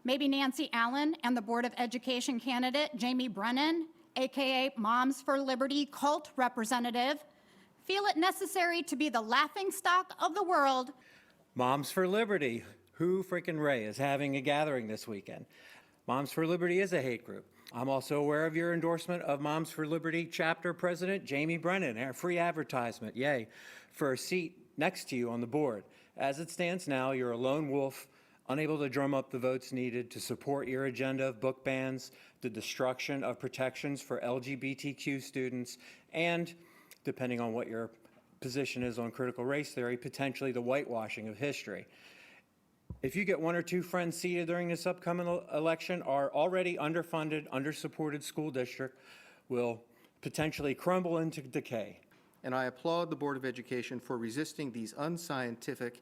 Maybe Nancy Allen and the Board of Education candidate Jamie Brennan, aka Moms for Liberty cult representative, feel it necessary to be the laughingstock of the world. Moms for Liberty, who frickin' Ray is having a gathering this weekend. Moms for Liberty is a hate group. I'm also aware of your endorsement of Moms for Liberty chapter president Jamie Brennan, a free advertisement, yay, for a seat next to you on the board. As it stands now, you're a lone wolf, unable to drum up the votes needed to support your agenda of book bans, the destruction of protections for LGBTQ students, and, depending on what your position is on critical race theory, potentially the whitewashing of history. If you get one or two friends seated during this upcoming election, our already underfunded, undersupported school district will potentially crumble into decay. And I applaud the Board of Education for resisting these unscientific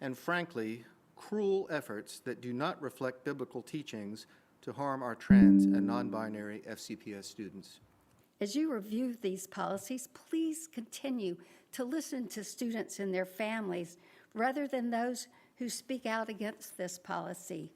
and, frankly, cruel efforts that do not reflect biblical teachings to harm our trans and non-binary FCPS students. As you review these policies, please continue to listen to students and their families rather than those who speak out against this policy.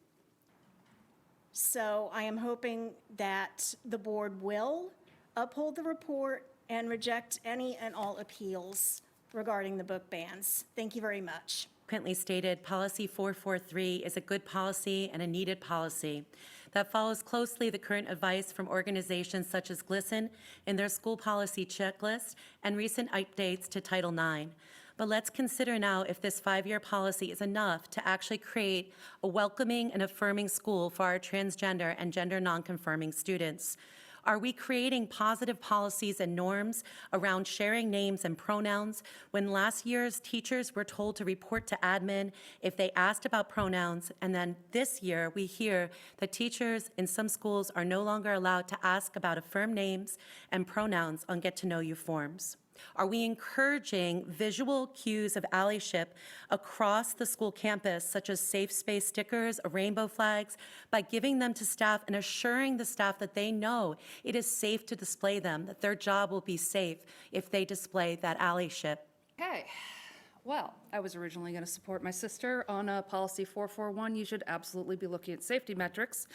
So I am hoping that the board will uphold the report and reject any and all appeals regarding the book bans. Thank you very much. Frequently stated, Policy 443 is a good policy and a needed policy that follows closely the current advice from organizations such as GLSEN in their school policy checklist and recent updates to Title IX. But let's consider now if this 5-year policy is enough to actually create a welcoming and affirming school for our transgender and gender nonconforming students. Are we creating positive policies and norms around sharing names and pronouns when last year's teachers were told to report to admin if they asked about pronouns, and then this year we hear that teachers in some schools are no longer allowed to ask about affirmed names and pronouns on get-to-know-you forms? Are we encouraging visual cues of allyship across the school campus, such as safe space stickers or rainbow flags, by giving them to staff and assuring the staff that they know it is safe to display them, that their job will be safe if they display that allyship? Okay. Well, I was originally going to support my sister on Policy 441. You should absolutely be looking at safety metrics.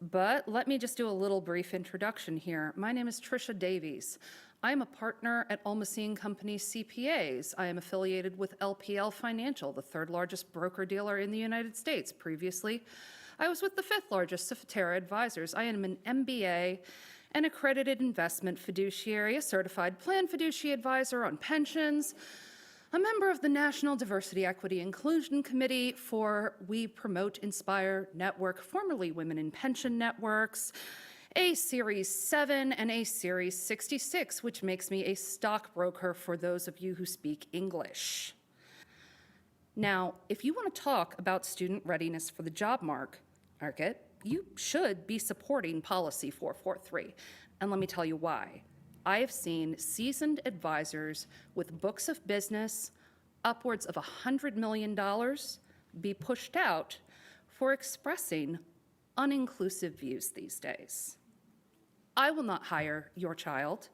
But let me just do a little brief introduction here. My name is Tricia Davies. I am a partner at Almasine Company CPAs. I am affiliated with LPL Financial, the third largest broker-dealer in the United States. Previously, I was with the fifth largest, Sophitera Advisors. I am an MBA, an accredited investment fiduciary, a certified plan fiduciary advisor on pensions, a member of the National Diversity, Equity, Inclusion Committee for We Promote Inspire Network, formerly Women in Pension Networks, a Series 7 and a Series 66, which makes me a stockbroker for those of you who speak English. Now, if you want to talk about student readiness for the job market, you should be supporting Policy 443. And let me tell you why. I have seen seasoned advisors with books of business, upwards of $100 million, be pushed out for expressing uninclusive views these days. I will not hire your child.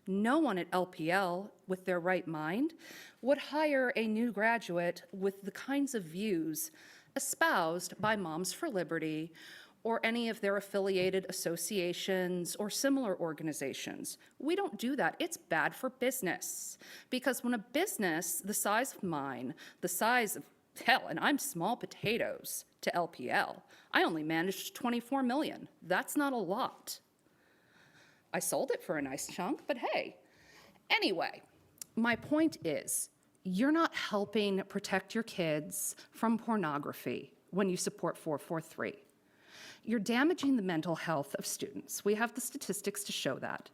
No one at LPL with their right mind would hire a new graduate with the kinds of views espoused by Moms for Liberty or any of their affiliated associations or similar organizations. We don't do that. It's bad for business. Because when a business the size of mine, the size of, hell, and I'm small potatoes to LPL, I only managed 24 million. That's not a lot. I sold it for a nice chunk, but hey. Anyway, my point is, you're not helping protect your kids from pornography when you support 443. You're damaging the mental health of students. We have the statistics to show that.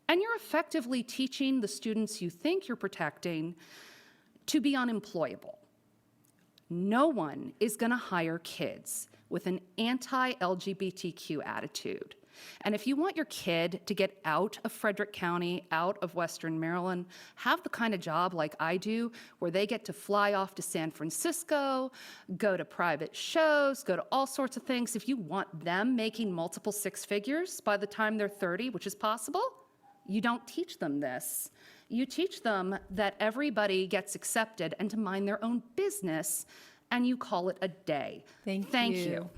And you're effectively teaching the students you think you're protecting to be unemployable. No one is going to hire kids with an anti-LGBTQ attitude. And if you want your kid to get out of Frederick County, out of Western Maryland, have the kind of job like I do, where they get to fly off to San Francisco, go to private shows, go to all sorts of things. If you want them making multiple six figures by the time they're 30, which is possible, you don't teach them this. You teach them that everybody gets accepted and to mind their own business, and you call it a day. Thank you.